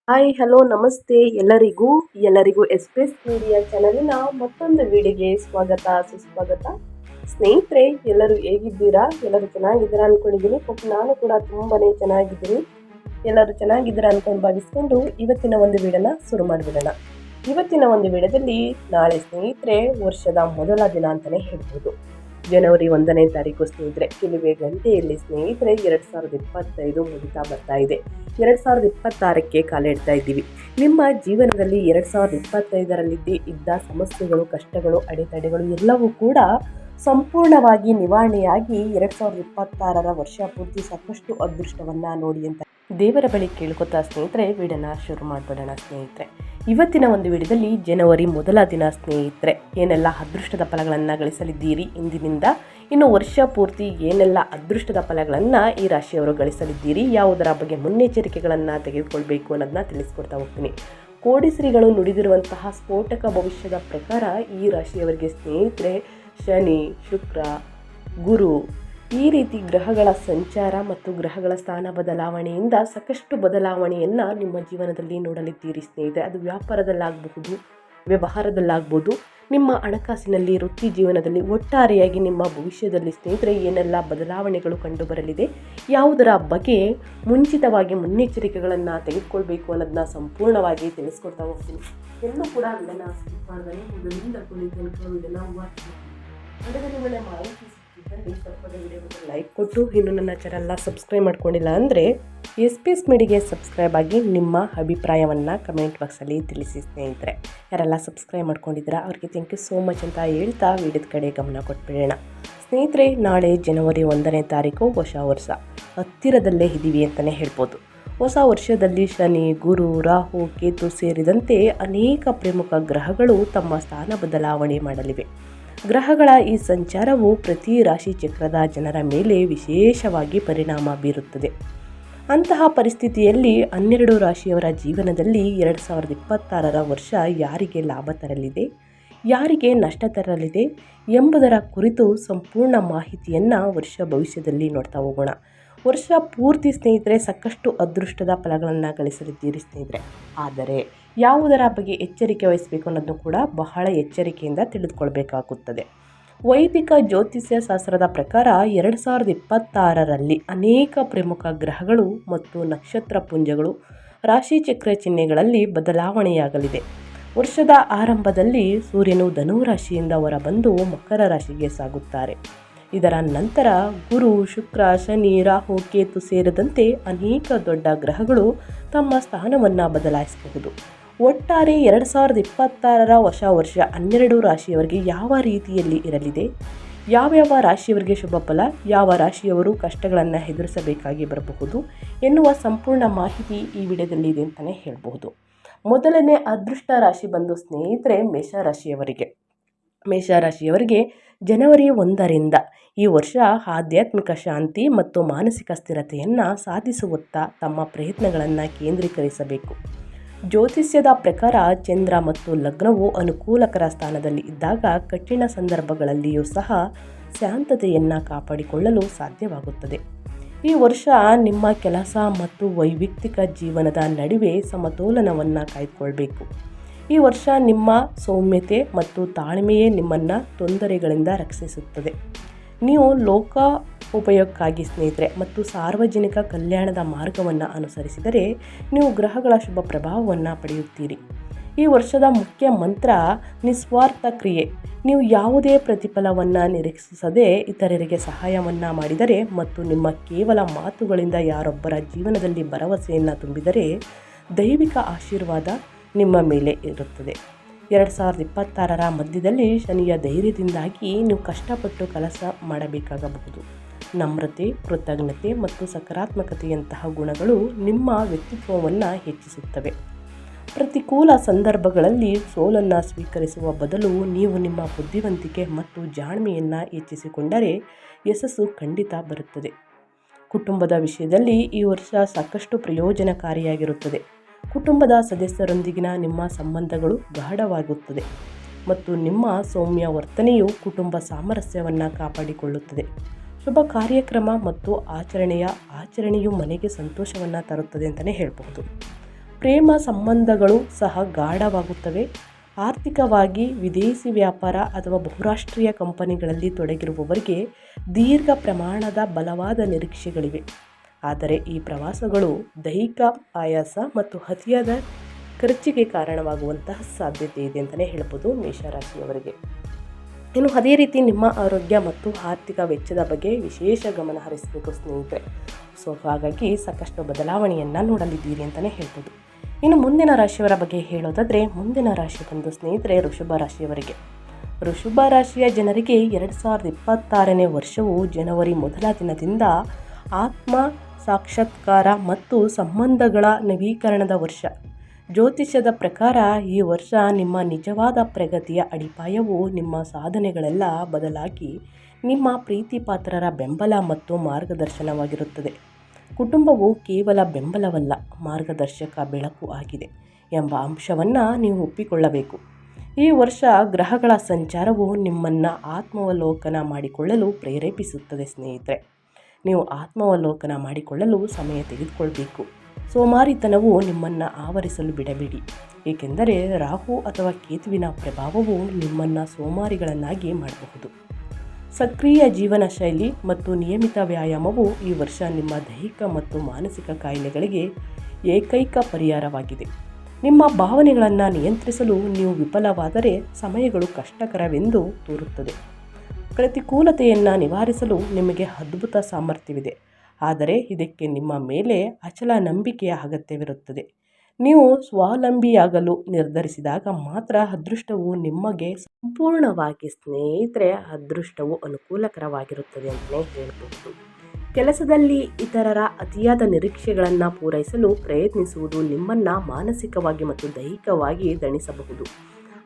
Hi hello ನಮಸ್ತೆ ಎಲ್ಲರಿಗೂ ಎಸ್ಪೇಸ್ media ಚಾನಲಿನ ಮತ್ತೊಂದು ವಿಡಿಯೋಗೆ ಸ್ವಾಗತ ಸುಸ್ವಾಗತ. ಸ್ನೇಹಿತರೆ, ಎಲ್ಲರೂ ಹೇಗಿದ್ದೀರಾ? ಎಲ್ಲರೂ ಚೆನ್ನಾಗಿದ್ದೀರಾ ಅನ್ಕೊಂಡಿದ್ದೀನಿ. ನಾನು ಕೂಡ ತುಂಬಾನೇ ಚೆನ್ನಾಗಿದ್ದೀನಿ. ಎಲ್ಲರೂ ಚೆನ್ನಾಗಿದ್ದೀರಾ ಅನ್ಕೊಂಡು ಭಾವಿಸ್ಕೊಂಡು ಇವತ್ತಿನ ಒಂದು ವಿಡಿಯೋನ ಶುರು ಮಾಡಿಬಿಡೋಣ. ಇವತ್ತಿನ ಒಂದು ವಿಡಿಯೋದಲ್ಲಿ ನಾಳೆ ಸ್ನೇಹಿತರೆ ವರ್ಷದ ಮೊದಲ ದಿನ ಅಂತಾನೆ ಹೇಳ್ಬೋದು. ಜನವರಿ 1ನೇ ತಾರೀಕು ಸ್ನೇಹಿತರೆ, ಕೆಲವೇ ಗಂಟೆಯಲ್ಲಿ ಸ್ನೇಹಿತರೆ 2025 ಮುಗಿತಾ ಬರ್ತಾ ಇದೆ. 2026ಕ್ಕೆ ಕಾಲಿಡ್ತಾ ಇದ್ದೀವಿ. ನಿಮ್ಮ ಜೀವನದಲ್ಲಿ 2025ರಲ್ಲಿ ಇದ್ದ ಸಮಸ್ಯೆಗಳು, ಕಷ್ಟಗಳು, ಅಡೆತಡೆಗಳು ಎಲ್ಲವೂ ಕೂಡ ಸಂಪೂರ್ಣವಾಗಿ ನಿವಾರಣೆಯಾಗಿ 2026ರ ವರ್ಷ ಪೂರ್ತಿ ಸಾಕಷ್ಟು ಅದೃಷ್ಟವನ್ನ ನೋಡಿ ಅಂತ ದೇವರ ಬಳಿ ಕೇಳ್ಕೊತಾ ಸ್ನೇಹಿತರೆ ವಿಡಿಯೋನ ಶುರು ಮಾಡ್ಬಿಡೋಣ. ಸ್ನೇಹಿತರೆ, ಇವತ್ತಿನ ಒಂದು ವಿಡಿಯೋದಲ್ಲಿ ಜನವರಿ ಮೊದಲ ದಿನ ಸ್ನೇಹಿತರೆ ಏನೆಲ್ಲ ಅದೃಷ್ಟದ ಫಲಗಳನ್ನು ಗಳಿಸಲಿದ್ದೀರಿ, ಇಂದಿನಿಂದ ಇನ್ನು ವರ್ಷ ಪೂರ್ತಿ ಏನೆಲ್ಲ ಅದೃಷ್ಟದ ಫಲಗಳನ್ನು ಈ ರಾಶಿಯವರು ಗಳಿಸಲಿದ್ದೀರಿ, ಯಾವುದರ ಬಗ್ಗೆ ಮುನ್ನೆಚ್ಚರಿಕೆಗಳನ್ನು ತೆಗೆದುಕೊಳ್ಬೇಕು ಅನ್ನೋದನ್ನ ತಿಳಿಸ್ಕೊಡ್ತಾ ಹೋಗ್ತೀನಿ. ಕೋಡಿಶ್ರೀಗಳು ನುಡಿದಿರುವಂತಹ ಸ್ಫೋಟಕ ಭವಿಷ್ಯದ ಪ್ರಕಾರ ಈ ರಾಶಿಯವರಿಗೆ ಸ್ನೇಹಿತರೆ ಶನಿ, ಶುಕ್ರ, ಗುರು ಈ ರೀತಿ ಗ್ರಹಗಳ ಸಂಚಾರ ಮತ್ತು ಗ್ರಹಗಳ ಸ್ಥಾನ ಬದಲಾವಣೆಯಿಂದ ಸಾಕಷ್ಟು ಬದಲಾವಣೆಯನ್ನು ನಿಮ್ಮ ಜೀವನದಲ್ಲಿ ನೋಡಲಿದ್ದೀರಿ ಸ್ನೇಹಿತರೆ. ಅದು ವ್ಯಾಪಾರದಲ್ಲಾಗಬಹುದು, ವ್ಯವಹಾರದಲ್ಲಾಗ್ಬೋದು, ನಿಮ್ಮ ಹಣಕಾಸಿನಲ್ಲಿ, ವೃತ್ತಿ ಜೀವನದಲ್ಲಿ, ಒಟ್ಟಾರೆಯಾಗಿ ನಿಮ್ಮ ಭವಿಷ್ಯದಲ್ಲಿ ಸ್ನೇಹಿತರೆ ಏನೆಲ್ಲ ಬದಲಾವಣೆಗಳು ಕಂಡು ಬರಲಿದೆ, ಯಾವುದರ ಬಗ್ಗೆ ಮುಂಚಿತವಾಗಿ ಮುನ್ನೆಚ್ಚರಿಕೆಗಳನ್ನು ತೆಗೆದುಕೊಳ್ಬೇಕು ಅನ್ನೋದನ್ನ ಸಂಪೂರ್ಣವಾಗಿ ತಿಳಿಸ್ಕೊಡ್ತಾ ಹೋಗ್ತೀನಿ. ಎಲ್ಲೂ ಕೂಡ ಇದನ್ನು ಸ್ಕಿಪ್ ಮಾಡಿದ್ರೆ ಮೊದಲಿಂದ ಮಾಹಿತಿ ತಪ್ಪದೆ ವಿಡಿಯೋಗೆ ಲೈಕ್ ಕೊಟ್ಟು ಇನ್ನು ನನ್ನ ಚಾನಲ್ನ ಸಬ್ಸ್ಕ್ರೈಬ್ ಮಾಡ್ಕೊಂಡಿಲ್ಲ ಅಂದರೆ ಎಸ್ಪೇಸ್ ಮೀಡಿಯಾಗೆ ಸಬ್ಸ್ಕ್ರೈಬ್ ಆಗಿ ನಿಮ್ಮ ಅಭಿಪ್ರಾಯವನ್ನು ಕಮೆಂಟ್ ಬಾಕ್ಸಲ್ಲಿ ತಿಳಿಸಿ ಸ್ನೇಹಿತರೆ. ಯಾರೆಲ್ಲ ಸಬ್ಸ್ಕ್ರೈಬ್ ಮಾಡ್ಕೊಂಡಿದ್ದೀರಾ ಅವ್ರಿಗೆ ಥ್ಯಾಂಕ್ ಯು ಸೋ ಮಚ್ ಅಂತ ಹೇಳ್ತಾ ವಿಡಿಯೋದ ಕಡೆ ಗಮನ ಕೊಟ್ಬಿಡೋಣ. ಸ್ನೇಹಿತರೆ, ನಾಳೆ ಜನವರಿ 1ನೇ ತಾರೀಕು ಹೊಸ ವರ್ಷ ಹತ್ತಿರದಲ್ಲೇ ಇದ್ದೀವಿ ಅಂತಲೇ ಹೇಳ್ಬೋದು. ಹೊಸ ವರ್ಷದಲ್ಲಿ ಶನಿ, ಗುರು, ರಾಹು, ಕೇತು ಸೇರಿದಂತೆ ಅನೇಕ ಪ್ರಮುಖ ಗ್ರಹಗಳು ತಮ್ಮ ಸ್ಥಾನ ಬದಲಾವಣೆ ಮಾಡಲಿವೆ. ಗ್ರಹಗಳ ಈ ಸಂಚಾರವು ಪ್ರತಿ ರಾಶಿ ಚಕ್ರದ ಜನರ ಮೇಲೆ ವಿಶೇಷವಾಗಿ ಪರಿಣಾಮ ಬೀರುತ್ತದೆ. ಅಂತಹ ಪರಿಸ್ಥಿತಿಯಲ್ಲಿ 12 ರಾಶಿಯವರ ಜೀವನದಲ್ಲಿ 2026ರ ವರ್ಷ ಯಾರಿಗೆ ಲಾಭ ತರಲಿದೆ, ಯಾರಿಗೆ ನಷ್ಟ ತರಲಿದೆ ಎಂಬುದರ ಕುರಿತು ಸಂಪೂರ್ಣ ಮಾಹಿತಿಯನ್ನು ವರ್ಷ ಭವಿಷ್ಯದಲ್ಲಿ ನೋಡ್ತಾ ಹೋಗೋಣ. ವರ್ಷ ಪೂರ್ತಿ ಸ್ನೇಹಿತರೆ ಸಾಕಷ್ಟು ಅದೃಷ್ಟದ ಫಲಗಳನ್ನು ಗಳಿಸಲಿದ್ದೀರಿ ಸ್ನೇಹಿತರೆ. ಆದರೆ ಯಾವುದರ ಬಗ್ಗೆ ಎಚ್ಚರಿಕೆ ವಹಿಸಬೇಕು ಅನ್ನೋದನ್ನು ಕೂಡ ಬಹಳ ಎಚ್ಚರಿಕೆಯಿಂದ ತಿಳಿದುಕೊಳ್ಬೇಕಾಗುತ್ತದೆ. ವೈದಿಕ ಜ್ಯೋತಿಷ್ಯ ಶಾಸ್ತ್ರದ ಪ್ರಕಾರ 2026ರಲ್ಲಿ ಅನೇಕ ಪ್ರಮುಖ ಗ್ರಹಗಳು ಮತ್ತು ನಕ್ಷತ್ರ ಪುಂಜಗಳು ರಾಶಿಚಕ್ರ ಚಿಹ್ನೆಗಳಲ್ಲಿ ಬದಲಾವಣೆಯಾಗಲಿದೆ. ವರ್ಷದ ಆರಂಭದಲ್ಲಿ ಸೂರ್ಯನು ಧನು ರಾಶಿಯಿಂದ ಹೊರಬಂದು ಮಕರ ರಾಶಿಗೆ ಸಾಗುತ್ತಾರೆ. ಇದರ ನಂತರ ಗುರು, ಶುಕ್ರ, ಶನಿ, ರಾಹು, ಕೇತು ಸೇರಿದಂತೆ ಅನೇಕ ದೊಡ್ಡ ಗ್ರಹಗಳು ತಮ್ಮ ಸ್ಥಾನವನ್ನು ಬದಲಾಯಿಸಬಹುದು. ಒಟ್ಟಾರೆ 2026ರ ಹೊಸ ವರ್ಷ 12 ರಾಶಿಯವರಿಗೆ ಯಾವ ರೀತಿಯಲ್ಲಿ ಇರಲಿದೆ, ಯಾವ್ಯಾವ ರಾಶಿಯವರಿಗೆ ಶುಭ ಫಲ, ಯಾವ ರಾಶಿಯವರು ಕಷ್ಟಗಳನ್ನು ಎದುರಿಸಬೇಕಾಗಿ ಬರಬಹುದು ಎನ್ನುವ ಸಂಪೂರ್ಣ ಮಾಹಿತಿ ಈ ವಿಡಿಯೋದಲ್ಲಿ ಇದೆ ಅಂತಲೇ ಹೇಳಬಹುದು. ಮೊದಲನೇ ಅದೃಷ್ಟ ರಾಶಿ ಬಂದು ಸ್ನೇಹಿತರೆ ಮೇಷರಾಶಿಯವರಿಗೆ ಜನವರಿ 1ರಿಂದ ಈ ವರ್ಷ ಆಧ್ಯಾತ್ಮಿಕ ಶಾಂತಿ ಮತ್ತು ಮಾನಸಿಕ ಸ್ಥಿರತೆಯನ್ನು ಸಾಧಿಸುವತ್ತ ತಮ್ಮ ಪ್ರಯತ್ನಗಳನ್ನು ಕೇಂದ್ರೀಕರಿಸಬೇಕು. ಜ್ಯೋತಿಷ್ಯದ ಪ್ರಕಾರ ಚಂದ್ರ ಮತ್ತು ಲಗ್ನವು ಅನುಕೂಲಕರ ಸ್ಥಾನದಲ್ಲಿ ಇದ್ದಾಗ ಕಠಿಣ ಸಂದರ್ಭಗಳಲ್ಲಿಯೂ ಸಹ ಶಾಂತತೆಯನ್ನು ಕಾಪಾಡಿಕೊಳ್ಳಲು ಸಾಧ್ಯವಾಗುತ್ತದೆ. ಈ ವರ್ಷ ನಿಮ್ಮ ಕೆಲಸ ಮತ್ತು ವೈಯಕ್ತಿಕ ಜೀವನದ ನಡುವೆ ಸಮತೋಲನವನ್ನು ಕಾಯ್ದುಕೊಳ್ಬೇಕು. ಈ ವರ್ಷ ನಿಮ್ಮ ಸೌಮ್ಯತೆ ಮತ್ತು ತಾಳ್ಮೆಯೇ ನಿಮ್ಮನ್ನು ತೊಂದರೆಗಳಿಂದ ರಕ್ಷಿಸುತ್ತದೆ. ನೀವು ಲೋಕ ಉಪಯೋಗಕ್ಕಾಗಿ ಸ್ನೇಹಿತರೆ ಮತ್ತು ಸಾರ್ವಜನಿಕ ಕಲ್ಯಾಣದ ಮಾರ್ಗವನ್ನು ಅನುಸರಿಸಿದರೆ ನೀವು ಗ್ರಹಗಳ ಶುಭ ಪ್ರಭಾವವನ್ನು ಪಡೆಯುತ್ತೀರಿ. ಈ ವರ್ಷದ ಮುಖ್ಯ ಮಂತ್ರ ನಿಸ್ವಾರ್ಥ ಕ್ರಿಯೆ. ನೀವು ಯಾವುದೇ ಪ್ರತಿಫಲವನ್ನು ನಿರೀಕ್ಷಿಸದೆ ಇತರರಿಗೆ ಸಹಾಯವನ್ನು ಮಾಡಿದರೆ ಮತ್ತು ನಿಮ್ಮ ಕೇವಲ ಮಾತುಗಳಿಂದ ಯಾರೊಬ್ಬರ ಜೀವನದಲ್ಲಿ ಭರವಸೆಯನ್ನು ತುಂಬಿದರೆ ದೈವಿಕ ಆಶೀರ್ವಾದ ನಿಮ್ಮ ಮೇಲೆ ಇರುತ್ತದೆ. 2026ರ ಮಧ್ಯದಲ್ಲಿ ಶನಿಯ ಧೈರ್ಯದಿಂದಾಗಿ ನೀವು ಕಷ್ಟಪಟ್ಟು ಕೆಲಸ ಮಾಡಬೇಕಾಗಬಹುದು. ನಮ್ರತೆ, ಕೃತಜ್ಞತೆ ಮತ್ತು ಸಕಾರಾತ್ಮಕತೆಯಂತಹ ಗುಣಗಳು ನಿಮ್ಮ ವ್ಯಕ್ತಿತ್ವವನ್ನು ಹೆಚ್ಚಿಸುತ್ತವೆ. ಪ್ರತಿಕೂಲ ಸಂದರ್ಭಗಳಲ್ಲಿ ಸೋಲನ್ನು ಸ್ವೀಕರಿಸುವ ಬದಲು ನೀವು ನಿಮ್ಮ ಬುದ್ಧಿವಂತಿಕೆ ಮತ್ತು ಜಾಣ್ಮೆಯನ್ನು ಹೆಚ್ಚಿಸಿಕೊಂಡರೆ ಯಶಸ್ಸು ಖಂಡಿತ ಬರುತ್ತದೆ. ಕುಟುಂಬದ ವಿಷಯದಲ್ಲಿ ಈ ವರ್ಷ ಸಾಕಷ್ಟು ಪ್ರಯೋಜನಕಾರಿಯಾಗಿರುತ್ತದೆ. ಕುಟುಂಬದ ಸದಸ್ಯರೊಂದಿಗಿನ ನಿಮ್ಮ ಸಂಬಂಧಗಳು ಗಾಢವಾಗುತ್ತದೆ ಮತ್ತು ನಿಮ್ಮ ಸೌಮ್ಯ ವರ್ತನೆಯು ಕುಟುಂಬ ಸಾಮರಸ್ಯವನ್ನು ಕಾಪಾಡಿಕೊಳ್ಳುತ್ತದೆ. ಶುಭ ಕಾರ್ಯಕ್ರಮ ಮತ್ತು ಆಚರಣೆಯು ಮನೆಗೆ ಸಂತೋಷವನ್ನು ತರುತ್ತದೆ ಅಂತಲೇ ಹೇಳ್ಬಹುದು. ಪ್ರೇಮ ಸಂಬಂಧಗಳು ಸಹ ಗಾಢವಾಗುತ್ತವೆ. ಆರ್ಥಿಕವಾಗಿ ವಿದೇಶಿ ವ್ಯಾಪಾರ ಅಥವಾ ಬಹುರಾಷ್ಟ್ರೀಯ ಕಂಪನಿಗಳಲ್ಲಿ ತೊಡಗಿರುವವರಿಗೆ ದೀರ್ಘ ಪ್ರಮಾಣದ ಬಲವಾದ ನಿರೀಕ್ಷೆಗಳಿವೆ. ಆದರೆ ಈ ಪ್ರವಾಸಗಳು ದೈಹಿಕ ಆಯಾಸ ಮತ್ತು ಅತಿಯಾದ ಖರ್ಚಿಗೆ ಕಾರಣವಾಗುವಂತಹ ಸಾಧ್ಯತೆ ಇದೆ ಅಂತಲೇ ಹೇಳ್ಬೋದು ಮೇಷರಾಶಿಯವರಿಗೆ. ಇನ್ನು ಅದೇ ರೀತಿ ನಿಮ್ಮ ಆರೋಗ್ಯ ಮತ್ತು ಆರ್ಥಿಕ ವೆಚ್ಚದ ಬಗ್ಗೆ ವಿಶೇಷ ಗಮನ ಹರಿಸಬೇಕು ಸ್ನೇಹಿತರೆ. ಸೊ ಹಾಗಾಗಿ ಸಾಕಷ್ಟು ಬದಲಾವಣೆಯನ್ನು ನೋಡಲಿದ್ದೀರಿ ಅಂತಲೇ ಹೇಳ್ಬೋದು. ಇನ್ನು ಮುಂದಿನ ರಾಶಿಯವರ ಬಗ್ಗೆ ಹೇಳೋದಾದರೆ, ಮುಂದಿನ ರಾಶಿ ಬಂದು ಸ್ನೇಹಿತರೆ ವೃಷಭ ರಾಶಿಯವರಿಗೆ. ವೃಷಭ ರಾಶಿಯ ಜನರಿಗೆ 2026ನೇ ವರ್ಷವು ಜನವರಿ ಮೊದಲ ದಿನದಿಂದ ಆತ್ಮ ಸಾಕ್ಷಾತ್ಕಾರ ಮತ್ತು ಸಂಬಂಧಗಳ ನವೀಕರಣದ ವರ್ಷ. ಜ್ಯೋತಿಷ್ಯದ ಪ್ರಕಾರ ಈ ವರ್ಷ ನಿಮ್ಮ ನಿಜವಾದ ಪ್ರಗತಿಯ ಅಡಿಪಾಯವು ನಿಮ್ಮ ಸಾಧನೆಗಳೆಲ್ಲ ಬದಲಾಗಿ ನಿಮ್ಮ ಪ್ರೀತಿ ಪಾತ್ರರ ಬೆಂಬಲ ಮತ್ತು ಮಾರ್ಗದರ್ಶನವಾಗಿರುತ್ತದೆ. ಕುಟುಂಬವು ಕೇವಲ ಬೆಂಬಲವಲ್ಲ, ಮಾರ್ಗದರ್ಶಕ ಬೆಳಕು ಆಗಿದೆ ಎಂಬ ಅಂಶವನ್ನು ನೀವು ಒಪ್ಪಿಕೊಳ್ಳಬೇಕು. ಈ ವರ್ಷ ಗ್ರಹಗಳ ಸಂಚಾರವು ನಿಮ್ಮನ್ನು ಆತ್ಮಾವಲೋಕನ ಮಾಡಿಕೊಳ್ಳಲು ಪ್ರೇರೇಪಿಸುತ್ತದೆ ಸ್ನೇಹಿತರೆ. ನೀವು ಆತ್ಮಾವಲೋಕನ ಮಾಡಿಕೊಳ್ಳಲು ಸಮಯ ತೆಗೆದುಕೊಳ್ಬೇಕು. ಸೋಮಾರಿತನವು ನಿಮ್ಮನ್ನು ಆವರಿಸಲು ಬಿಡಬೇಡಿ, ಏಕೆಂದರೆ ರಾಹು ಅಥವಾ ಕೇತುವಿನ ಪ್ರಭಾವವು ನಿಮ್ಮನ್ನು ಸೋಮಾರಿಗಳನ್ನಾಗಿ ಮಾಡಬಹುದು. ಸಕ್ರಿಯ ಜೀವನ ಶೈಲಿ ಮತ್ತು ನಿಯಮಿತ ವ್ಯಾಯಾಮವು ಈ ವರ್ಷ ನಿಮ್ಮ ದೈಹಿಕ ಮತ್ತು ಮಾನಸಿಕ ಕಾಯಿಲೆಗಳಿಗೆ ಏಕೈಕ ಪರಿಹಾರವಾಗಿದೆ. ನಿಮ್ಮ ಭಾವನೆಗಳನ್ನು ನಿಯಂತ್ರಿಸಲು ನೀವು ವಿಫಲವಾದರೆ ಸಮಯಗಳು ಕಷ್ಟಕರವೆಂದು ತೋರುತ್ತದೆ. ಪ್ರತಿಕೂಲತೆಯನ್ನು ನಿವಾರಿಸಲು ನಿಮಗೆ ಅದ್ಭುತ ಸಾಮರ್ಥ್ಯವಿದೆ, ಆದರೆ ಇದಕ್ಕೆ ನಿಮ್ಮ ಮೇಲೆ ಅಚಲ ನಂಬಿಕೆಯ ಅಗತ್ಯವಿರುತ್ತದೆ. ನೀವು ಸ್ವಾವಲಂಬಿಯಾಗಲು ನಿರ್ಧರಿಸಿದಾಗ ಮಾತ್ರ ಅದೃಷ್ಟವು ನಿಮಗೆ ಸಂಪೂರ್ಣವಾಗಿ ಸ್ನೇಹಿತರೆ ಅದೃಷ್ಟವು ಅನುಕೂಲಕರವಾಗಿರುತ್ತದೆ ಅಂತಲೇ ಹೇಳಬಹುದು. ಕೆಲಸದಲ್ಲಿ ಇತರರ ಅತಿಯಾದ ನಿರೀಕ್ಷೆಗಳನ್ನು ಪೂರೈಸಲು ಪ್ರಯತ್ನಿಸುವುದು ನಿಮ್ಮನ್ನು ಮಾನಸಿಕವಾಗಿ ಮತ್ತು ದೈಹಿಕವಾಗಿ ದಣಿಸಬಹುದು.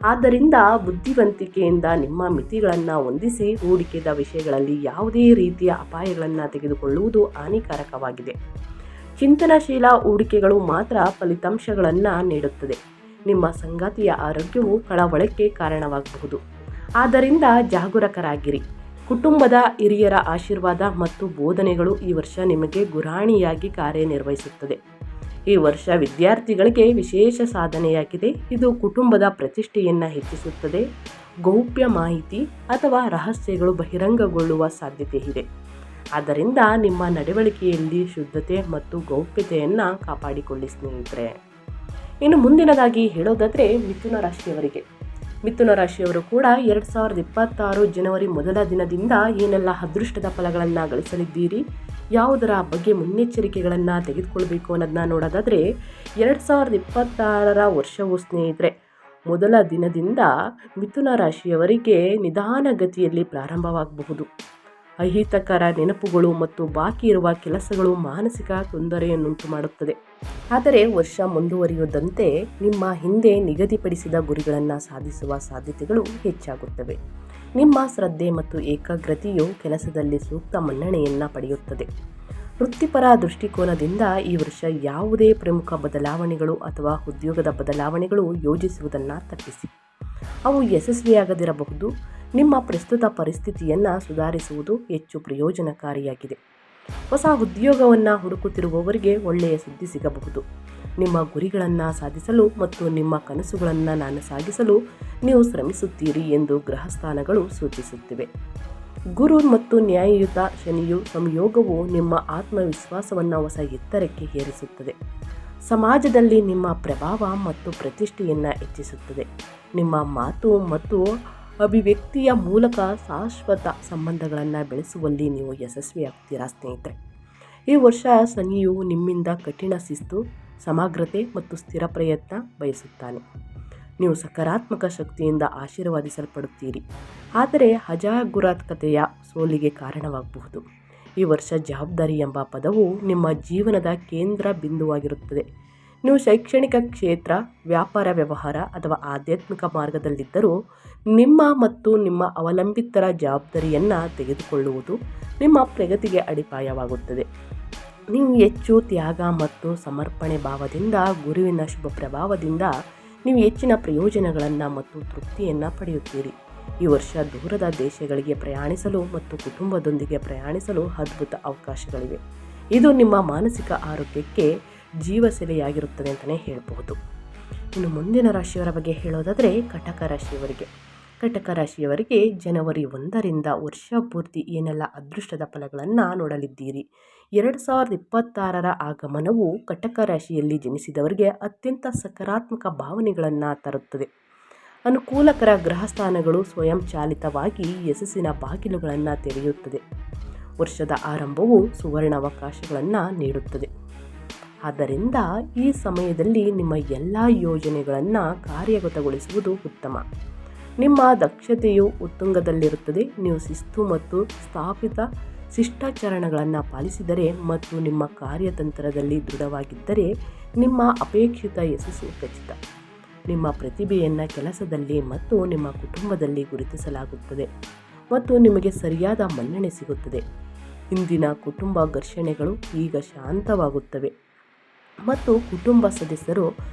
ಆದ್ದರಿಂದ ಬುದ್ಧಿವಂತಿಕೆಯಿಂದ ನಿಮ್ಮ ಮಿತಿಗಳನ್ನು ಹೊಂದಿಸಿ ಹೂಡಿಕೆದ ವಿಷಯಗಳಲ್ಲಿ ಯಾವುದೇ ರೀತಿಯ ಅಪಾಯಗಳನ್ನು ತೆಗೆದುಕೊಳ್ಳುವುದು ಹಾನಿಕಾರಕವಾಗಿದೆ. ಚಿಂತನಶೀಲ ಹೂಡಿಕೆಗಳು ಮಾತ್ರ ಫಲಿತಾಂಶಗಳನ್ನು ನೀಡುತ್ತದೆ. ನಿಮ್ಮ ಸಂಗಾತಿಯ ಆರೋಗ್ಯವು ಕಳವಳಕ್ಕೆ ಕಾರಣವಾಗಬಹುದು, ಆದ್ದರಿಂದ ಜಾಗರೂಕರಾಗಿರಿ. ಕುಟುಂಬದ ಹಿರಿಯರ ಆಶೀರ್ವಾದ ಮತ್ತು ಬೋಧನೆಗಳು ಈ ವರ್ಷ ನಿಮಗೆ ಗುರಾಣಿಯಾಗಿ ಕಾರ್ಯನಿರ್ವಹಿಸುತ್ತದೆ. ಈ ವರ್ಷ ವಿದ್ಯಾರ್ಥಿಗಳಿಗೆ ವಿಶೇಷ ಸಾಧನೆಯಾಗಿದೆ. ಇದು ಕುಟುಂಬದ ಪ್ರತಿಷ್ಠೆಯನ್ನು ಹೆಚ್ಚಿಸುತ್ತದೆ. ಗೌಪ್ಯ ಮಾಹಿತಿ ಅಥವಾ ರಹಸ್ಯಗಳು ಬಹಿರಂಗಗೊಳ್ಳುವ ಸಾಧ್ಯತೆ ಇದೆ. ಆದ್ದರಿಂದ ನಿಮ್ಮ ನಡವಳಿಕೆಯಲ್ಲಿ ಶುದ್ಧತೆ ಮತ್ತು ಗೌಪ್ಯತೆಯನ್ನು ಕಾಪಾಡಿಕೊಳ್ಳಿ ಸ್ನೇಹಿತರೆ. ಇನ್ನು ಮುಂದಿನದಾಗಿ ಹೇಳೋದಾದರೆ ಮಿಥುನ ರಾಶಿಯವರಿಗೆ. ಮಿಥುನ ರಾಶಿಯವರು ಕೂಡ 2026 ಜನವರಿ ಮೊದಲ ದಿನದಿಂದ ಏನೆಲ್ಲ ಅದೃಷ್ಟದ ಫಲಗಳನ್ನು ಗಳಿಸಲಿದ್ದೀರಿ, ಯಾವುದರ ಬಗ್ಗೆ ಮುನ್ನೆಚ್ಚರಿಕೆಗಳನ್ನು ತೆಗೆದುಕೊಳ್ಬೇಕು ಅನ್ನೋದನ್ನ ನೋಡೋದಾದರೆ, 2026 ವರ್ಷವು ಸ್ನೇಹಿತರೆ ಮೊದಲ ದಿನದಿಂದ ಮಿಥುನ ರಾಶಿಯವರಿಗೆ ನಿಧಾನಗತಿಯಲ್ಲಿ ಪ್ರಾರಂಭವಾಗಬಹುದು. ಅಹಿತಕರ ನೆನಪುಗಳು ಮತ್ತು ಬಾಕಿ ಇರುವ ಕೆಲಸಗಳು ಮಾನಸಿಕ ತೊಂದರೆಯನ್ನುಂಟು ಮಾಡುತ್ತದೆ. ಆದರೆ ವರ್ಷ ಮುಂದುವರಿಯುವಂತೆ ನಿಮ್ಮ ಹಿಂದೆ ನಿಗದಿಪಡಿಸಿದ ಗುರಿಗಳನ್ನು ಸಾಧಿಸುವ ಸಾಧ್ಯತೆಗಳು ಹೆಚ್ಚಾಗುತ್ತವೆ. ನಿಮ್ಮ ಶ್ರದ್ಧೆ ಮತ್ತು ಏಕಾಗ್ರತೆಯು ಕೆಲಸದಲ್ಲಿ ಸೂಕ್ತ ಮನ್ನಣೆಯನ್ನು ಪಡೆಯುತ್ತದೆ. ವೃತ್ತಿಪರ ದೃಷ್ಟಿಕೋನದಿಂದ ಈ ವರ್ಷ ಯಾವುದೇ ಪ್ರಮುಖ ಬದಲಾವಣೆಗಳು ಅಥವಾ ಉದ್ಯೋಗದ ಬದಲಾವಣೆಗಳು ಯೋಜಿಸುವುದನ್ನು ತಪ್ಪಿಸಿ. ಅವು ಯಶಸ್ವಿಯಾಗದಿರಬಹುದು. ನಿಮ್ಮ ಪ್ರಸ್ತುತ ಪರಿಸ್ಥಿತಿಯನ್ನು ಸುಧಾರಿಸುವುದು ಹೆಚ್ಚು ಪ್ರಯೋಜನಕಾರಿಯಾಗಿದೆ. ಹೊಸ ಉದ್ಯೋಗವನ್ನು ಹುಡುಕುತ್ತಿರುವವರಿಗೆ ಒಳ್ಳೆಯ ಸುದ್ದಿ ಸಿಗಬಹುದು. ನಿಮ್ಮ ಗುರಿಗಳನ್ನು ಸಾಧಿಸಲು ಮತ್ತು ನಿಮ್ಮ ಕನಸುಗಳನ್ನು ನನಸಾಗಿಸಲು ನೀವು ಶ್ರಮಿಸುತ್ತೀರಿ ಎಂದು ಗ್ರಹಸ್ಥಾನಗಳು ಸೂಚಿಸುತ್ತಿವೆ. ಗುರು ಮತ್ತು ನ್ಯಾಯಯುತ ಶನಿಯು ಸಂಯೋಗವು ನಿಮ್ಮ ಆತ್ಮವಿಶ್ವಾಸವನ್ನು ಹೊಸ ಎತ್ತರಕ್ಕೆ ಏರಿಸುತ್ತದೆ. ಸಮಾಜದಲ್ಲಿ ನಿಮ್ಮ ಪ್ರಭಾವ ಮತ್ತು ಪ್ರತಿಷ್ಠೆಯನ್ನು ಹೆಚ್ಚಿಸುತ್ತದೆ. ನಿಮ್ಮ ಮಾತು ಮತ್ತು ಅಭಿವ್ಯಕ್ತಿಯ ಮೂಲಕ ಶಾಶ್ವತ ಸಂಬಂಧಗಳನ್ನು ಬೆಳೆಸುವಲ್ಲಿ ನೀವು ಯಶಸ್ವಿಯಾಗ್ತೀರಾ ಸ್ನೇಹಿತರೆ. ಈ ವರ್ಷ ಶನಿಯು ನಿಮ್ಮಿಂದ ಕಠಿಣ ಶಿಸ್ತು, ಸಮಗ್ರತೆ ಮತ್ತು ಸ್ಥಿರ ಪ್ರಯತ್ನ ಬಯಸುತ್ತಾನೆ. ನೀವು ಸಕಾರಾತ್ಮಕ ಶಕ್ತಿಯಿಂದ ಆಶೀರ್ವದಿಸಲ್ಪಡುತ್ತೀರಿ, ಆದರೆ ಅಜಾಗರೂಕತೆಯ ಸೋಲಿಗೆ ಕಾರಣವಾಗಬಹುದು. ಈ ವರ್ಷ ಜವಾಬ್ದಾರಿ ಎಂಬ ಪದವು ನಿಮ್ಮ ಜೀವನದ ಕೇಂದ್ರ ಬಿಂದುವಾಗಿರುತ್ತದೆ. ನೀವು ಶೈಕ್ಷಣಿಕ ಕ್ಷೇತ್ರ, ವ್ಯಾಪಾರ ವ್ಯವಹಾರ ಅಥವಾ ಆಧ್ಯಾತ್ಮಿಕ ಮಾರ್ಗದಲ್ಲಿದ್ದರೂ ನಿಮ್ಮ ಮತ್ತು ನಿಮ್ಮ ಅವಲಂಬಿತರ ಜವಾಬ್ದಾರಿಯನ್ನು ತೆಗೆದುಕೊಳ್ಳುವುದು ನಿಮ್ಮ ಪ್ರಗತಿಗೆ ಅಡಿಪಾಯವಾಗುತ್ತದೆ. ನೀವು ಹೆಚ್ಚು ತ್ಯಾಗ ಮತ್ತು ಸಮರ್ಪಣೆ ಭಾವದಿಂದ ಗುರುವಿನ ಶುಭ ಪ್ರಭಾವದಿಂದ ನೀವು ಹೆಚ್ಚಿನ ಪ್ರಯೋಜನಗಳನ್ನು ಮತ್ತು ತೃಪ್ತಿಯನ್ನು ಪಡೆಯುತ್ತೀರಿ. ಈ ವರ್ಷ ದೂರದ ದೇಶಗಳಿಗೆ ಪ್ರಯಾಣಿಸಲು ಮತ್ತು ಕುಟುಂಬದೊಂದಿಗೆ ಪ್ರಯಾಣಿಸಲು ಅದ್ಭುತ ಅವಕಾಶಗಳಿವೆ. ಇದು ನಿಮ್ಮ ಮಾನಸಿಕ ಆರೋಗ್ಯಕ್ಕೆ ಜೀವಸೆಲೆಯಾಗಿರುತ್ತದೆ ಅಂತಲೇ ಹೇಳಬಹುದು. ಇನ್ನು ಮುಂದಿನ ರಾಶಿಯವರ ಬಗ್ಗೆ ಹೇಳೋದಾದರೆ ಕಟಕ ರಾಶಿಯವರಿಗೆ. ಕಟಕ ರಾಶಿಯವರಿಗೆ ಜನವರಿ 1ರಿಂದ ವರ್ಷ ಪೂರ್ತಿ ಏನೆಲ್ಲ ಅದೃಷ್ಟದ ಫಲಗಳನ್ನು ನೋಡಲಿದ್ದೀರಿ. 2026ರ ಆಗಮನವು ಕಟಕ ರಾಶಿಯಲ್ಲಿ ಜನಿಸಿದವರಿಗೆ ಅತ್ಯಂತ ಸಕಾರಾತ್ಮಕ ಭಾವನೆಗಳನ್ನು ತರುತ್ತದೆ. ಅನುಕೂಲಕರ ಗ್ರಹಸ್ಥಾನಗಳು ಸ್ವಯಂಚಾಲಿತವಾಗಿ ಯಶಸ್ಸಿನ ಬಾಗಿಲುಗಳನ್ನು ತೆರೆಯುತ್ತದೆ. ವರ್ಷದ ಆರಂಭವು ಸುವರ್ಣ ಅವಕಾಶಗಳನ್ನು ನೀಡುತ್ತದೆ. ಆದ್ದರಿಂದ ಈ ಸಮಯದಲ್ಲಿ ನಿಮ್ಮ ಎಲ್ಲ ಯೋಜನೆಗಳನ್ನು ಕಾರ್ಯಗತಗೊಳಿಸುವುದು ಉತ್ತಮ. ನಿಮ್ಮ ದಕ್ಷತೆಯು ಉತ್ತುಂಗದಲ್ಲಿರುತ್ತದೆ. ನೀವು ಶಿಸ್ತು ಮತ್ತು ಸ್ಥಾಪಿತ ಶಿಷ್ಟಾಚಾರಗಳನ್ನು ಪಾಲಿಸಿದರೆ ಮತ್ತು ನಿಮ್ಮ ಕಾರ್ಯತಂತ್ರದಲ್ಲಿ ದೃಢವಾಗಿದ್ದರೆ ನಿಮ್ಮ ಅಪೇಕ್ಷಿತ ಯಶಸ್ಸು ಖಚಿತ. ನಿಮ್ಮ ಪ್ರತಿಭೆಯನ್ನು ಕೆಲಸದಲ್ಲಿ ಮತ್ತು ನಿಮ್ಮ ಕುಟುಂಬದಲ್ಲಿ ಗುರುತಿಸಲಾಗುತ್ತದೆ ಮತ್ತು ನಿಮಗೆ ಸರಿಯಾದ ಮನ್ನಣೆ ಸಿಗುತ್ತದೆ. ಇಂದಿನ ಕುಟುಂಬ ಘರ್ಷಣೆಗಳು ಈಗ ಶಾಂತವಾಗುತ್ತವೆ ಮತ್ತು ಕುಟುಂಬ ಸದಸ್ಯರು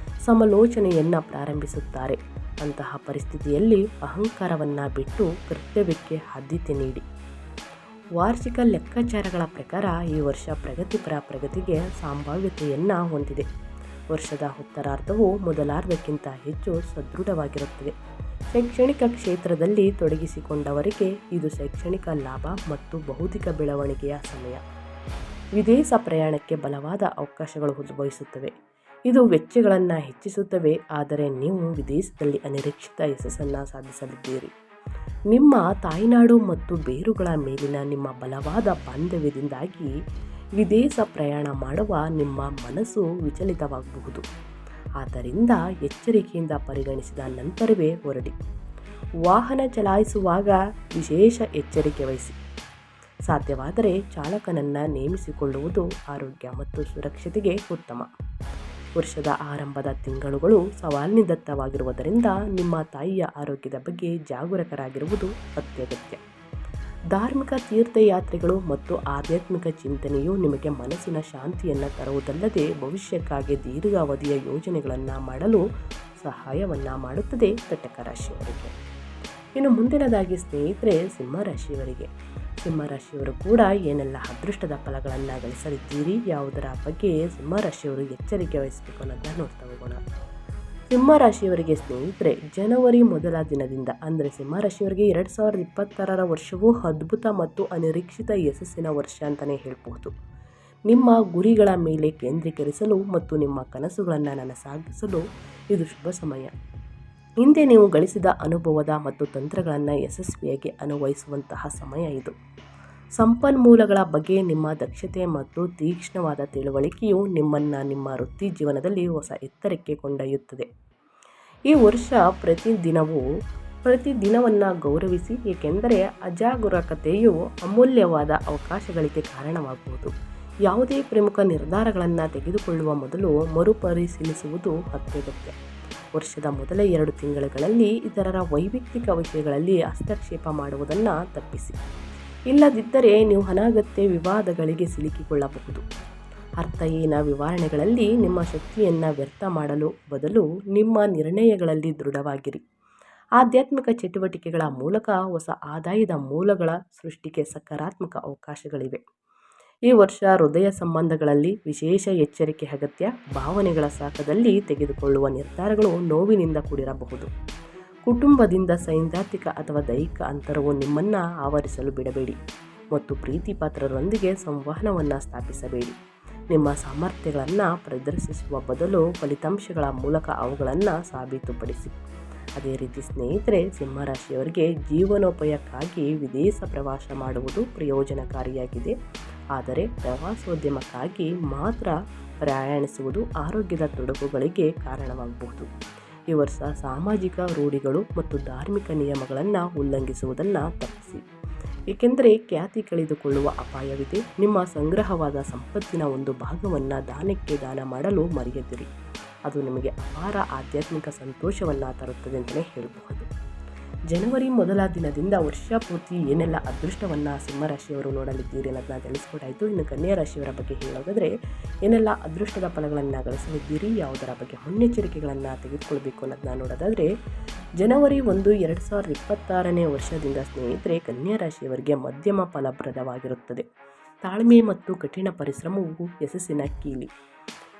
ಸಮಾಲೋಚನೆಯನ್ನು ಪ್ರಾರಂಭಿಸುತ್ತಾರೆ. ಅಂತಹ ಪರಿಸ್ಥಿತಿಯಲ್ಲಿ ಅಹಂಕಾರವನ್ನು ಬಿಟ್ಟು ಕರ್ತವ್ಯಕ್ಕೆ ಆದ್ಯತೆ ನೀಡಿ. ವಾರ್ಷಿಕ ಲೆಕ್ಕಾಚಾರಗಳ ಪ್ರಕಾರ ಈ ವರ್ಷ ಪ್ರಗತಿಪರ ಪ್ರಗತಿಗೆ ಸಂಭಾವ್ಯತೆಯನ್ನು ಹೊಂದಿದೆ. ವರ್ಷದ ಉತ್ತರಾರ್ಧವು ಮೊದಲಾರ್ಧಕ್ಕಿಂತ ಹೆಚ್ಚು ಸದೃಢವಾಗಿರುತ್ತದೆ. ಶೈಕ್ಷಣಿಕ ಕ್ಷೇತ್ರದಲ್ಲಿ ತೊಡಗಿಸಿಕೊಂಡವರಿಗೆ ಇದು ಶೈಕ್ಷಣಿಕ ಲಾಭ ಮತ್ತು ಬೌದ್ಧಿಕ ಬೆಳವಣಿಗೆಯ ಸಮಯ. ವಿದೇಶ ಪ್ರಯಾಣಕ್ಕೆ ಬಲವಾದ ಅವಕಾಶಗಳು ಉದ್ಭವಿಸುತ್ತವೆ. ಇದು ವೆಚ್ಚಗಳನ್ನು ಹೆಚ್ಚಿಸುತ್ತವೆ, ಆದರೆ ನೀವು ವಿದೇಶದಲ್ಲಿ ಅನಿರೀಕ್ಷಿತ ಯಶಸ್ಸನ್ನು ಸಾಧಿಸಲಿದ್ದೀರಿ. ನಿಮ್ಮ ತಾಯ್ನಾಡು ಮತ್ತು ಬೇರುಗಳ ಮೇಲಿನ ನಿಮ್ಮ ಬಲವಾದ ಬಾಂಧವ್ಯದಿಂದಾಗಿ ವಿದೇಶ ಪ್ರಯಾಣ ಮಾಡುವ ನಿಮ್ಮ ಮನಸ್ಸು ವಿಚಲಿತವಾಗಬಹುದು. ಆದ್ದರಿಂದ ಎಚ್ಚರಿಕೆಯಿಂದ ಪರಿಗಣಿಸಿದ ನಂತರವೇ ಹೊರಡಿ. ವಾಹನ ಚಲಾಯಿಸುವಾಗ ವಿಶೇಷ ಎಚ್ಚರಿಕೆ ವಹಿಸಿ. ಸಾಧ್ಯವಾದರೆ ಚಾಲಕನನ್ನು ನೇಮಿಸಿಕೊಳ್ಳುವುದು ಆರೋಗ್ಯ ಮತ್ತು ಸುರಕ್ಷತೆಗೆ ಉತ್ತಮ. ವರ್ಷದ ಆರಂಭದ ತಿಂಗಳುಗಳು ಸವಾಲಿನಿದತ್ತವಾಗಿರುವುದರಿಂದ ನಿಮ್ಮ ತಾಯಿಯ ಆರೋಗ್ಯದ ಬಗ್ಗೆ ಜಾಗರೂಕರಾಗಿರುವುದು ಅತ್ಯಗತ್ಯ. ಧಾರ್ಮಿಕ ತೀರ್ಥಯಾತ್ರೆಗಳು ಮತ್ತು ಆಧ್ಯಾತ್ಮಿಕ ಚಿಂತನೆಯು ನಿಮಗೆ ಮನಸ್ಸಿನ ಶಾಂತಿಯನ್ನು ತರುವುದಲ್ಲದೆ ಭವಿಷ್ಯಕ್ಕಾಗಿ ದೀರ್ಘಾವಧಿಯ ಯೋಜನೆಗಳನ್ನು ಮಾಡಲು ಸಹಾಯವನ್ನು ಮಾಡುತ್ತದೆ. ಕಟಕ ರಾಶಿಯವರಿಗೆ. ಇನ್ನು ಮುಂದಿನದಾಗಿ ಸ್ನೇಹಿತರೆ, ಸಿಂಹರಾಶಿಯವರಿಗೆ. ಸಿಂಹರಾಶಿಯವರು ಕೂಡ ಏನೆಲ್ಲ ಅದೃಷ್ಟದ ಫಲಗಳನ್ನು ಗಳಿಸಲಿದ್ದೀರಿ, ಯಾವುದರ ಬಗ್ಗೆ ಸಿಂಹರಾಶಿಯವರು ಎಚ್ಚರಿಕೆ ವಹಿಸಬೇಕು ಅನ್ನೋದನ್ನ ನೋಡ್ತಾ ಹೋಗೋಣ. ಸಿಂಹರಾಶಿಯವರಿಗೆ ಸ್ನೇಹಿತರೆ, ಜನವರಿ ಮೊದಲ ದಿನದಿಂದ ಅಂದರೆ ಸಿಂಹರಾಶಿಯವರಿಗೆ 2026ರ ವರ್ಷವು ಅದ್ಭುತ ಮತ್ತು ಅನಿರೀಕ್ಷಿತ ಯಶಸ್ಸಿನ ವರ್ಷ ಅಂತಲೇ ಹೇಳ್ಬೋದು. ನಿಮ್ಮ ಗುರಿಗಳ ಮೇಲೆ ಕೇಂದ್ರೀಕರಿಸಲು ಮತ್ತು ನಿಮ್ಮ ಕನಸುಗಳನ್ನು ನನಸಾಗಿಸಲು ಇದು ಶುಭ ಸಮಯ. ಹಿಂದೆ ನೀವು ಗಳಿಸಿದ ಅನುಭವದ ಮತ್ತು ತಂತ್ರಗಳನ್ನು ಯಶಸ್ವಿಯಾಗಿ ಅನ್ವಯಿಸುವಂತಹ ಸಮಯ ಇದು. ಸಂಪನ್ಮೂಲಗಳ ಬಗ್ಗೆ ನಿಮ್ಮ ದಕ್ಷತೆ ಮತ್ತು ತೀಕ್ಷ್ಣವಾದ ತಿಳುವಳಿಕೆಯು ನಿಮ್ಮನ್ನು ನಿಮ್ಮ ವೃತ್ತಿ ಜೀವನದಲ್ಲಿ ಹೊಸ ಎತ್ತರಕ್ಕೆ ಕೊಂಡೊಯ್ಯುತ್ತದೆ. ಈ ವರ್ಷ ಪ್ರತಿದಿನವನ್ನು ಗೌರವಿಸಿ, ಏಕೆಂದರೆ ಅಜಾಗರೂಕತೆಯು ಅಮೂಲ್ಯವಾದ ಅವಕಾಶಗಳಿಗೆ ಕಾರಣವಾಗುವುದು. ಯಾವುದೇ ಪ್ರಮುಖ ನಿರ್ಧಾರಗಳನ್ನು ತೆಗೆದುಕೊಳ್ಳುವ ಮೊದಲು ಮರುಪರಿಶೀಲಿಸುವುದು ಅತ್ಯಗತ್ಯ. ವರ್ಷದ ಮೊದಲ 2 ತಿಂಗಳುಗಳಲ್ಲಿ ಇತರರ ವೈಯಕ್ತಿಕ ವಿಷಯಗಳಲ್ಲಿ ಹಸ್ತಕ್ಷೇಪ ಮಾಡುವುದನ್ನು ತಪ್ಪಿಸಿ. ಇಲ್ಲದಿದ್ದರೆ ನೀವು ಅನಗತ್ಯ ವಿವಾದಗಳಿಗೆ ಸಿಲುಕಿಕೊಳ್ಳಬಹುದು. ಅರ್ಥಹೀನ ವಿವರಣೆಗಳಲ್ಲಿ ನಿಮ್ಮ ಶಕ್ತಿಯನ್ನು ವ್ಯರ್ಥ ಮಾಡಲು ಬದಲು ನಿಮ್ಮ ನಿರ್ಣಯಗಳಲ್ಲಿ ದೃಢವಾಗಿರಿ. ಆಧ್ಯಾತ್ಮಿಕ ಚಟುವಟಿಕೆಗಳ ಮೂಲಕ ಹೊಸ ಆದಾಯದ ಮೂಲಗಳ ಸೃಷ್ಟಿಗೆ ಸಕಾರಾತ್ಮಕ ಅವಕಾಶಗಳಿವೆ. ಈ ವರ್ಷ ಹೃದಯ ಸಂಬಂಧಗಳಲ್ಲಿ ವಿಶೇಷ ಎಚ್ಚರಿಕೆ ಅಗತ್ಯ. ಭಾವನೆಗಳ ಸಾಕದಲ್ಲಿ ತೆಗೆದುಕೊಳ್ಳುವ ನಿರ್ಧಾರಗಳು ನೋವಿನಿಂದ ಕೂಡಿರಬಹುದು. ಕುಟುಂಬದಿಂದ ಸೈದ್ಧಾಂತಿಕ ಅಥವಾ ದೈಹಿಕ ಅಂತರವು ನಿಮ್ಮನ್ನು ಆವರಿಸಲು ಬಿಡಬೇಡಿ ಮತ್ತು ಪ್ರೀತಿ ಪಾತ್ರರೊಂದಿಗೆ ಸಂವಹನವನ್ನು ಸ್ಥಾಪಿಸಬೇಡಿ. ನಿಮ್ಮ ಸಾಮರ್ಥ್ಯಗಳನ್ನು ಪ್ರದರ್ಶಿಸುವ ಬದಲು ಫಲಿತಾಂಶಗಳ ಮೂಲಕ ಅವುಗಳನ್ನು ಸಾಬೀತುಪಡಿಸಿ. ಅದೇ ರೀತಿ ಸ್ನೇಹಿತರೆ, ಸಿಂಹರಾಶಿಯವರಿಗೆ ಜೀವನೋಪಾಯಕ್ಕಾಗಿ ವಿದೇಶ ಪ್ರವಾಸ ಮಾಡುವುದು ಪ್ರಯೋಜನಕಾರಿಯಾಗಿದೆ. ಆದರೆ ಪ್ರವಾಸೋದ್ಯಮಕ್ಕಾಗಿ ಮಾತ್ರ ಪ್ರಯಾಣಿಸುವುದು ಆರೋಗ್ಯದ ತೊಡಕುಗಳಿಗೆ ಕಾರಣವಾಗಬಹುದು. ಈ ವರ್ಷ ಸಾಮಾಜಿಕ ರೂಢಿಗಳು ಮತ್ತು ಧಾರ್ಮಿಕ ನಿಯಮಗಳನ್ನು ಉಲ್ಲಂಘಿಸುವುದನ್ನು ತಪ್ಪಿಸಿ, ಏಕೆಂದರೆ ಖ್ಯಾತಿ ಕಳೆದುಕೊಳ್ಳುವ ಅಪಾಯವಿದೆ. ನಿಮ್ಮ ಸಂಗ್ರಹವಾದ ಸಂಪತ್ತಿನ ಒಂದು ಭಾಗವನ್ನು ದಾನಕ್ಕೆ ದಾನ ಮಾಡಲು ಮರೆಯದಿರಿ. ಅದು ನಿಮಗೆ ಅಪಾರ ಆಧ್ಯಾತ್ಮಿಕ ಸಂತೋಷವನ್ನು ತರುತ್ತದೆ ಅಂತಲೇ ಹೇಳಬಹುದು. ಜನವರಿ ಮೊದಲ ದಿನದಿಂದ ವರ್ಷ ಪೂರ್ತಿ ಏನೆಲ್ಲ ಅದೃಷ್ಟವನ್ನು ಸಿಂಹರಾಶಿಯವರು ನೋಡಲಿದ್ದೀರಿ ಅನ್ನೋದನ್ನ ತಿಳಿಸ್ಕೊಟ್ಟಾಯಿತು. ಇನ್ನು ಕನ್ಯಾ ರಾಶಿಯವರ ಬಗ್ಗೆ ಹೇಳೋದಾದರೆ, ಏನೆಲ್ಲ ಅದೃಷ್ಟದ ಫಲಗಳನ್ನು ಗಳಿಸಲಿದ್ದೀರಿ, ಯಾವುದರ ಬಗ್ಗೆ ಮುನ್ನೆಚ್ಚರಿಕೆಗಳನ್ನು ತೆಗೆದುಕೊಳ್ಬೇಕು ಅನ್ನೋದನ್ನ ನೋಡೋದಾದರೆ, ಜನವರಿ 1, 2026ನೇ ವರ್ಷದಿಂದ ಸ್ನೇಹಿತರೆ, ಕನ್ಯಾ ರಾಶಿಯವರಿಗೆ ಮಧ್ಯಮ ಫಲಪ್ರದವಾಗಿರುತ್ತದೆ. ತಾಳ್ಮೆ ಮತ್ತು ಕಠಿಣ ಪರಿಶ್ರಮವು ಯಶಸ್ಸಿನ ಕೀಲಿ.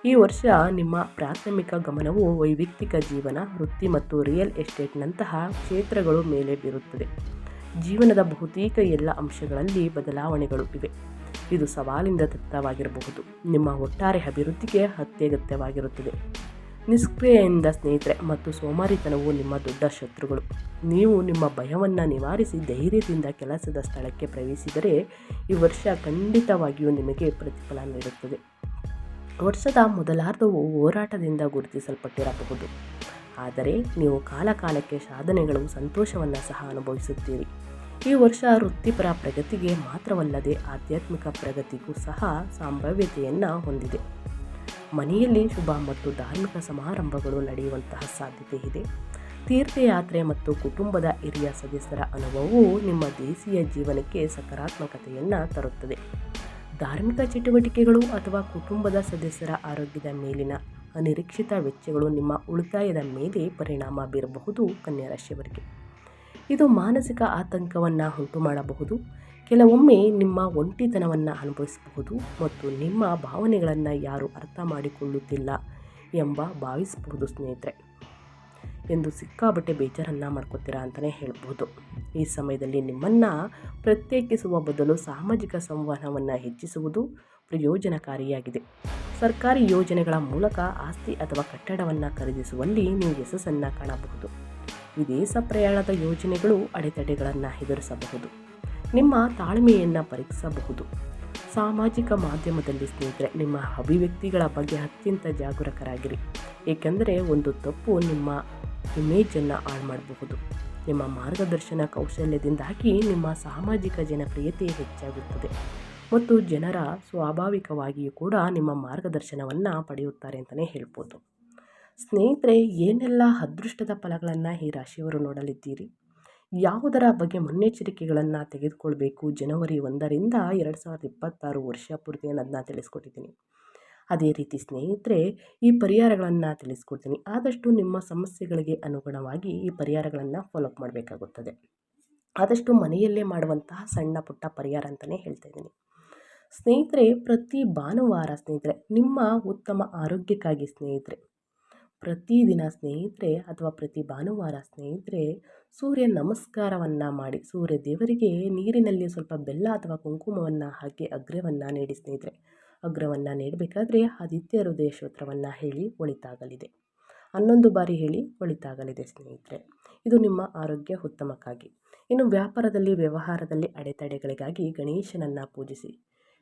ಈ ವರ್ಷ ನಿಮ್ಮ ಪ್ರಾಥಮಿಕ ಗಮನವು ವೈಯಕ್ತಿಕ ಜೀವನ, ವೃತ್ತಿ ಮತ್ತು ರಿಯಲ್ ಎಸ್ಟೇಟ್ನಂತಹ ಕ್ಷೇತ್ರಗಳು ಮೇಲೆ ಬೀರುತ್ತದೆ. ಜೀವನದ ಬಹುತೇಕ ಎಲ್ಲ ಅಂಶಗಳಲ್ಲಿ ಬದಲಾವಣೆಗಳು ಇವೆ. ಇದು ಸವಾಲಿಂದ ದತ್ತವಾಗಿರಬಹುದು. ನಿಮ್ಮ ಒಟ್ಟಾರೆ ಅಭಿವೃದ್ಧಿಗೆ ಅತ್ಯಗತ್ಯವಾಗಿರುತ್ತದೆ. ನಿಷ್ಕ್ರಿಯೆಯಿಂದ ಸ್ನೇಹಿತರೆ ಮತ್ತು ಸೋಮಾರಿತನವು ನಿಮ್ಮ ದೊಡ್ಡ ಶತ್ರುಗಳು. ನೀವು ನಿಮ್ಮ ಭಯವನ್ನು ನಿವಾರಿಸಿ ಧೈರ್ಯದಿಂದ ಕೆಲಸದ ಸ್ಥಳಕ್ಕೆ ಪ್ರವೇಶಿಸಿದರೆ ಈ ವರ್ಷ ಖಂಡಿತವಾಗಿಯೂ ನಿಮಗೆ ಪ್ರತಿಫಲ ನೀಡುತ್ತದೆ. ವರ್ಷದ ಮೊದಲಾರ್ಧವು ಹೋರಾಟದಿಂದ ಗುರುತಿಸಲ್ಪಟ್ಟಿರಬಹುದು, ಆದರೆ ನೀವು ಕಾಲಕಾಲಕ್ಕೆ ಸಾಧನೆಗಳು ಸಂತೋಷವನ್ನು ಸಹ ಅನುಭವಿಸುತ್ತೀರಿ. ಈ ವರ್ಷ ವೃತ್ತಿಪರ ಪ್ರಗತಿಗೆ ಮಾತ್ರವಲ್ಲದೆ ಆಧ್ಯಾತ್ಮಿಕ ಪ್ರಗತಿಗೂ ಸಹ ಸಂಭಾವ್ಯತೆಯನ್ನು ಹೊಂದಿದೆ. ಮನೆಯಲ್ಲಿ ಶುಭ ಮತ್ತು ಧಾರ್ಮಿಕ ಸಮಾರಂಭಗಳು ನಡೆಯುವಂತಹ ಸಾಧ್ಯತೆ ಇದೆ. ತೀರ್ಥಯಾತ್ರೆ ಮತ್ತು ಕುಟುಂಬದ ಹಿರಿಯ ಸದಸ್ಯರ ಅನುಭವವು ನಿಮ್ಮ ದೇಶೀಯ ಜೀವನಕ್ಕೆ ಸಕಾರಾತ್ಮಕತೆಯನ್ನು ತರುತ್ತದೆ. ಧಾರ್ಮಿಕ ಚಟುವಟಿಕೆಗಳು ಅಥವಾ ಕುಟುಂಬದ ಸದಸ್ಯರ ಆರೋಗ್ಯದ ಮೇಲಿನ ಅನಿರೀಕ್ಷಿತ ವೆಚ್ಚಗಳು ನಿಮ್ಮ ಉಳಿತಾಯದ ಮೇಲೆ ಪರಿಣಾಮ ಬೀರಬಹುದು. ಕನ್ಯಾ ರಾಶಿಯವರಿಗೆ ಇದು ಮಾನಸಿಕ ಆತಂಕವನ್ನು ಉಂಟು ಮಾಡಬಹುದು. ಕೆಲವೊಮ್ಮೆ ನಿಮ್ಮ ಒಂಟಿತನವನ್ನು ಅನುಭವಿಸಬಹುದು ಮತ್ತು ನಿಮ್ಮ ಭಾವನೆಗಳನ್ನು ಯಾರು ಅರ್ಥ ಮಾಡಿಕೊಳ್ಳುತ್ತಿಲ್ಲ ಎಂಬ ಭಾವಿಸಬಹುದು ಸ್ನೇಹಿತರೆ ಎಂದು ಸಿಕ್ಕಾಬಟ್ಟೆ ಬೇಜಾರನ್ನು ಮಾಡ್ಕೋತೀರಾ ಅಂತಲೇ ಹೇಳ್ಬೋದು. ಈ ಸಮಯದಲ್ಲಿ ನಿಮ್ಮನ್ನು ಪ್ರತ್ಯೇಕಿಸುವ ಬದಲು ಸಾಮಾಜಿಕ ಸಂವಹನವನ್ನು ಹೆಚ್ಚಿಸುವುದು ಪ್ರಯೋಜನಕಾರಿಯಾಗಿದೆ. ಸರ್ಕಾರಿ ಯೋಜನೆಗಳ ಮೂಲಕ ಆಸ್ತಿ ಅಥವಾ ಕಟ್ಟಡವನ್ನು ಖರೀದಿಸುವಲ್ಲಿ ನೀವು ಯಶಸ್ಸನ್ನು ಕಾಣಬಹುದು. ವಿದೇಶ ಪ್ರಯಾಣದ ಯೋಜನೆಗಳು ಅಡೆತಡೆಗಳನ್ನು ಎದುರಿಸಬಹುದು. ನಿಮ್ಮ ತಾಳ್ಮೆಯನ್ನು ಪರೀಕ್ಷಿಸಬಹುದು. ಸಾಮಾಜಿಕ ಮಾಧ್ಯಮದಲ್ಲಿ ಸ್ನೇಹಿತರೆ ನಿಮ್ಮ ಅಭಿವ್ಯಕ್ತಿಗಳ ಬಗ್ಗೆ ಅತ್ಯಂತ ಜಾಗರೂಕರಾಗಿರಿ, ಏಕೆಂದರೆ ಒಂದು ತಪ್ಪು ನಿಮ್ಮ ಇಮೇಜನ್ನು ಹಾಳು ಮಾಡಬಹುದು. ನಿಮ್ಮ ಮಾರ್ಗದರ್ಶನ ಕೌಶಲ್ಯದಿಂದಾಗಿ ನಿಮ್ಮ ಸಾಮಾಜಿಕ ಜನಪ್ರಿಯತೆ ಹೆಚ್ಚಾಗುತ್ತದೆ ಮತ್ತು ಜನರ ಸ್ವಾಭಾವಿಕವಾಗಿಯೂ ಕೂಡ ನಿಮ್ಮ ಮಾರ್ಗದರ್ಶನವನ್ನು ಪಡೆಯುತ್ತಾರೆ ಅಂತಲೇ ಹೇಳ್ಬೋದು. ಸ್ನೇಹಿತರೆ, ಏನೆಲ್ಲ ಅದೃಷ್ಟದ ಫಲಗಳನ್ನು ಈ ರಾಶಿಯವರು ನೋಡಲಿದ್ದೀರಿ? ಯಾವುದರ ಬಗ್ಗೆ ಮುನ್ನೆಚ್ಚರಿಕೆಗಳನ್ನು ತೆಗೆದುಕೊಳ್ಬೇಕು ಜನವರಿ 1ರಿಂದ 2026 ವರ್ಷ ಪೂರ್ತಿ ಅನ್ನೋದನ್ನ ತಿಳಿಸ್ಕೊಟ್ಟಿದ್ದೀನಿ. ಅದೇ ರೀತಿ ಸ್ನೇಹಿತರೆ ಈ ಪರಿಹಾರಗಳನ್ನು ತಿಳಿಸ್ಕೊಡ್ತೀನಿ. ಆದಷ್ಟು ನಿಮ್ಮ ಸಮಸ್ಯೆಗಳಿಗೆ ಅನುಗುಣವಾಗಿ ಈ ಪರಿಹಾರಗಳನ್ನು ಫಾಲೋಅಪ್ ಮಾಡಬೇಕಾಗುತ್ತದೆ. ಆದಷ್ಟು ಮನೆಯಲ್ಲೇ ಮಾಡುವಂತಹ ಸಣ್ಣ ಪುಟ್ಟ ಪರಿಹಾರ ಅಂತಲೇ ಹೇಳ್ತಾ ಇದ್ದೀನಿ ಸ್ನೇಹಿತರೆ. ಪ್ರತಿ ಭಾನುವಾರ ಸ್ನೇಹಿತರೆ ನಿಮ್ಮ ಉತ್ತಮ ಆರೋಗ್ಯಕ್ಕಾಗಿ ಸ್ನೇಹಿತರೆ ಪ್ರತಿದಿನ ಸ್ನೇಹಿತರೆ ಅಥವಾ ಪ್ರತಿ ಭಾನುವಾರ ಸ್ನೇಹಿತರೆ ಸೂರ್ಯ ನಮಸ್ಕಾರವನ್ನು ಮಾಡಿ ಸೂರ್ಯ ದೇವರಿಗೆ ನೀರಿನಲ್ಲಿ ಸ್ವಲ್ಪ ಬೆಲ್ಲ ಅಥವಾ ಕುಂಕುಮವನ್ನು ಹಾಕಿ ಅಗ್ರವನ್ನು ನೀಡಿ ಸ್ನೇಹಿತರೆ. ಅಗ್ರವನ್ನು ನೀಡಬೇಕಾದ್ರೆ ಆದಿತ್ಯ ಹೃದಯ ಸ್ತೋತ್ರವನ್ನು ಹೇಳಿ ಒಳಿತಾಗಲಿದೆ. 11 ಬಾರಿ ಹೇಳಿ ಒಳಿತಾಗಲಿದೆ ಸ್ನೇಹಿತರೆ. ಇದು ನಿಮ್ಮ ಆರೋಗ್ಯ ಉತ್ತಮಕ್ಕಾಗಿ. ಇನ್ನು ವ್ಯಾಪಾರದಲ್ಲಿ ವ್ಯವಹಾರದಲ್ಲಿ ಅಡೆತಡೆಗಳಿಗಾಗಿ ಗಣೇಶನನ್ನು ಪೂಜಿಸಿ,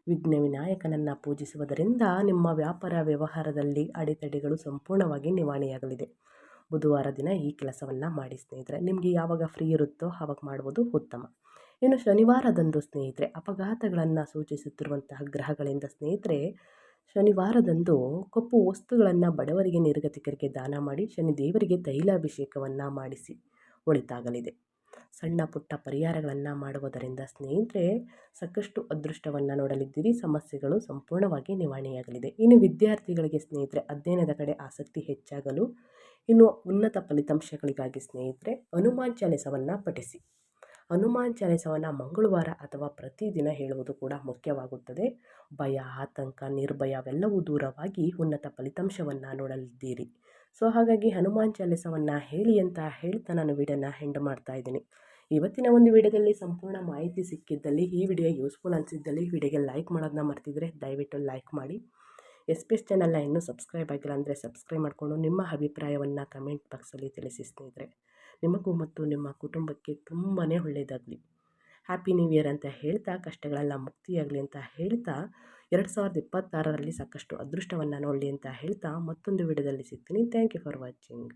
ವಿಘ್ನ ವಿನಾಯಕನನ್ನು ಪೂಜಿಸುವುದರಿಂದ ನಿಮ್ಮ ವ್ಯಾಪಾರ ವ್ಯವಹಾರದಲ್ಲಿ ಅಡೆತಡೆಗಳು ಸಂಪೂರ್ಣವಾಗಿ ನಿವಾರಣೆಯಾಗಲಿದೆ. ಬುಧವಾರ ದಿನ ಈ ಕೆಲಸವನ್ನು ಮಾಡಿ ಸ್ನೇಹಿತರೆ. ನಿಮಗೆ ಯಾವಾಗ ಫ್ರೀ ಇರುತ್ತೋ ಆವಾಗ ಮಾಡುವುದು ಉತ್ತಮ. ಇನ್ನು ಶನಿವಾರದಂದು ಸ್ನೇಹಿತರೆ ಅಪಘಾತಗಳನ್ನು ಸೂಚಿಸುತ್ತಿರುವಂತಹ ಗ್ರಹಗಳಿಂದ ಸ್ನೇಹಿತರೆ ಶನಿವಾರದಂದು ಕಪ್ಪು ವಸ್ತುಗಳನ್ನು ಬಡವರಿಗೆ ನಿರ್ಗತಿಕರಿಗೆ ದಾನ ಮಾಡಿ ಶನಿ ದೇವರಿಗೆ ತೈಲಾಭಿಷೇಕವನ್ನು ಮಾಡಿಸಿ ಒಳಿತಾಗಲಿದೆ. ಸಣ್ಣ ಪುಟ್ಟ ಪರಿಹಾರಗಳನ್ನು ಮಾಡುವುದರಿಂದ ಸ್ನೇಹಿತರೆ ಸಾಕಷ್ಟು ಅದೃಷ್ಟವನ್ನು ನೋಡಲಿದ್ದೀರಿ. ಸಮಸ್ಯೆಗಳು ಸಂಪೂರ್ಣವಾಗಿ ನಿವಾರಣೆಯಾಗಲಿದೆ. ಇನ್ನು ವಿದ್ಯಾರ್ಥಿಗಳಿಗೆ ಸ್ನೇಹಿತರೆ ಅಧ್ಯಯನದ ಕಡೆ ಆಸಕ್ತಿ ಹೆಚ್ಚಾಗಲು ಇನ್ನು ಉನ್ನತ ಫಲಿತಾಂಶಗಳಿಗಾಗಿ ಸ್ನೇಹಿತರೆ ಹನುಮಾನ್ ಚಾಲಿಸವನ್ನು ಪಠಿಸಿ. ಹನುಮಾನ್ ಚಾಲಿಸವನ್ನು ಮಂಗಳವಾರ ಅಥವಾ ಪ್ರತಿದಿನ ಹೇಳುವುದು ಕೂಡ ಮುಖ್ಯವಾಗುತ್ತದೆ. ಭಯ, ಆತಂಕ, ನಿರ್ಭಯ ಅವೆಲ್ಲವೂ ದೂರವಾಗಿ ಉನ್ನತ ಫಲಿತಾಂಶವನ್ನು ನೋಡಲಿದ್ದೀರಿ. ಸೊ ಹಾಗಾಗಿ ಹನುಮಾನ್ ಚಾಲಿಸವನ್ನು ಹೇಳಿ ಅಂತ ಹೇಳ್ತಾ ನಾನು ವಿಡಿಯೋನ ಎಂಡ್ ಮಾಡ್ತಾ ಇದ್ದೀನಿ. ಇವತ್ತಿನ ಒಂದು ವಿಡಿಯೋದಲ್ಲಿ ಸಂಪೂರ್ಣ ಮಾಹಿತಿ ಸಿಕ್ಕಿದ್ದಲ್ಲಿ ಈ ವಿಡಿಯೋ ಯೂಸ್ಫುಲ್ ಅನಿಸಿದ್ದಲ್ಲಿ ವಿಡಿಯೋಗೆ ಲೈಕ್ ಮಾಡೋದನ್ನ ಮರ್ತಿದ್ರೆ ದಯವಿಟ್ಟು ಲೈಕ್ ಮಾಡಿ. SPS ಚಾನಲ್ನ ಇನ್ನೂ ಸಬ್ಸ್ಕ್ರೈಬ್ ಆಗಿಲ್ಲ ಅಂದರೆ ಸಬ್ಸ್ಕ್ರೈಬ್ ಮಾಡಿಕೊಂಡು ನಿಮ್ಮ ಅಭಿಪ್ರಾಯವನ್ನು ಕಮೆಂಟ್ ಬಾಕ್ಸಲ್ಲಿ ತಿಳಿಸಿ ಸ್ನೇಹಿತರೆ. ನಿಮಗೂ ಮತ್ತು ನಿಮ್ಮ ಕುಟುಂಬಕ್ಕೆ ತುಂಬಾ ಒಳ್ಳೆಯದಾಗಲಿ. ಹ್ಯಾಪಿ ನ್ಯೂ ಇಯರ್ ಅಂತ ಹೇಳ್ತಾ ಕಷ್ಟಗಳೆಲ್ಲ ಮುಕ್ತಿಯಾಗಲಿ ಅಂತ ಹೇಳ್ತಾ 2026ರಲ್ಲಿ ಸಾಕಷ್ಟು ಅದೃಷ್ಟವನ್ನು ನೋಡಲಿ ಅಂತ ಹೇಳ್ತಾ ಮತ್ತೊಂದು ವಿಡಿಯೋದಲ್ಲಿ ಸಿಗ್ತೀನಿ. Thank you for watching.